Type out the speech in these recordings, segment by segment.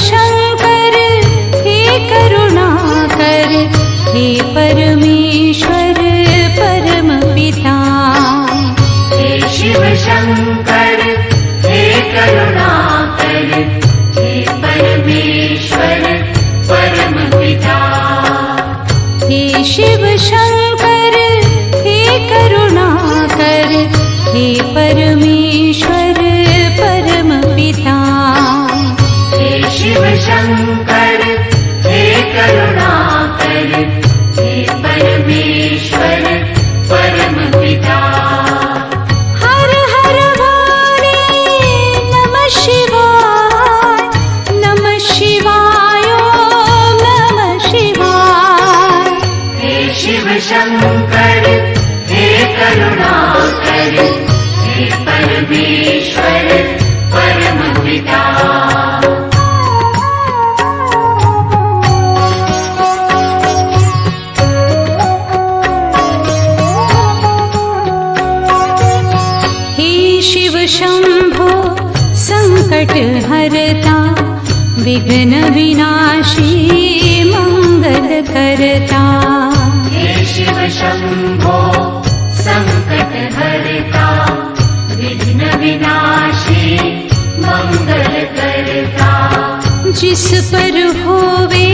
शंकर हे करुणाकर, हे परमेश्वर परम पिता। हे शिव शंकर हे करुणाकर, हे परमेश्वर परम पिता। हे शिव शंकर हे करुणाकर, हे परमेश्वर परम पिता। हे शिव शंकर हे करुणाकर, हे परमेश्वर परम पिता। हर हर भोले नमः शिवाय, नमः शिवाय ओम नमः शिवाय। हे शिव शंकर हे करुणाकर, हे परमेश्वर परम पिता। हे शिव शंभो संकट हरता, विघ्न विनाशी मंगल करता। हे शिव शंभो संकट हरता, विघ्न विनाशी मंगल करता। जिस पर होवे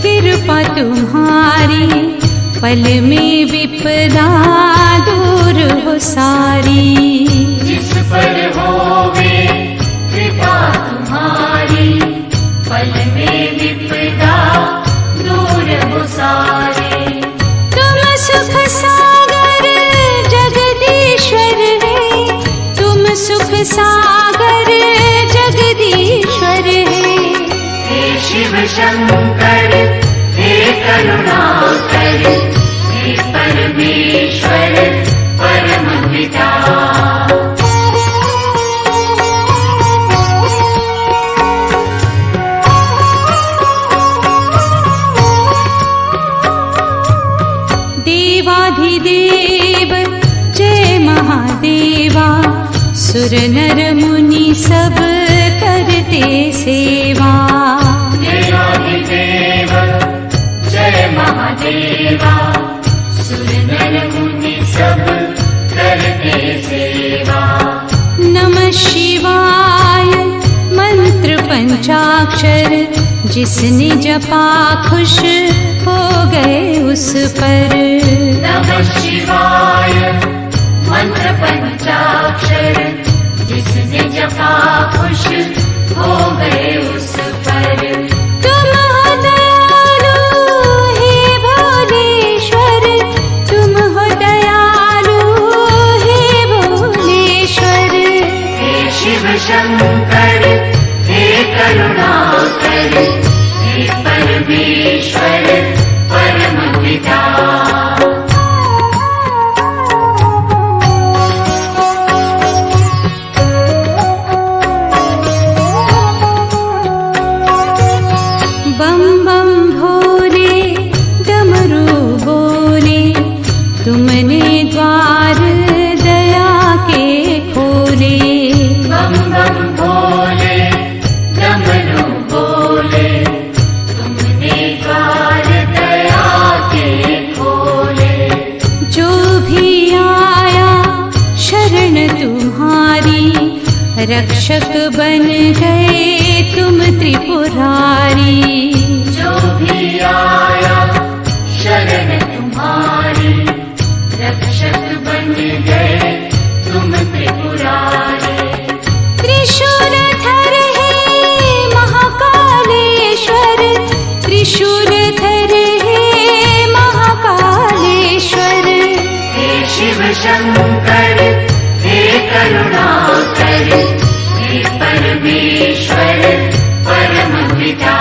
कृपा तुम्हारी, पल में विपदा दूर हो सारी। जिस पर होवे कृपा तुम्हारी, पल में विपदा दूर हो सारी। तुम सुख सागर जगदीश्वर है, तुम सुख सागर जगदीश्वर है। हे शिव शंकर हे करुणाकर, हे परमेश्वर परम पिता। देवाधिदेव जय महादेवा, सुर नर मुनि सब करते सेवा। देवाधिदेव जय महादेवा, सुर नर मुनि सब करते सेवा। नमः शिवाय मंत्र पंचाक्षर, जिसने जपा खुश हो गए उस पर। नमः शिवाय मंत्र पंचाक्षर, जिसने जपा खुश हो गए उस पर। तुम हो दयालु हे भोलेश्वर, तुम हो दयालु हे भोलेश्वर। हे शिव शंकर हे करुणाकर, हे परमेश्वर परम पिता। बम बम भोले डमरू बोले, तुमने द्वार दया के खोले। बम बम भोले डमरू बोले, तुमने द्वार दया के खोले। जो भी आया शरण तुम्हारी, रक्षक बन गए तुम त्रिपुरारी। जो भी आया शरण तुम्हारी, रक्षक बन गए तुम त्रिपुरारी। त्रिशूलधर है महाकालेश्वर, त्रिशूलधर है महाकालेश्वर। हे शिव शंकर हे करुणाकर, हे परमेश्वर परम पिता।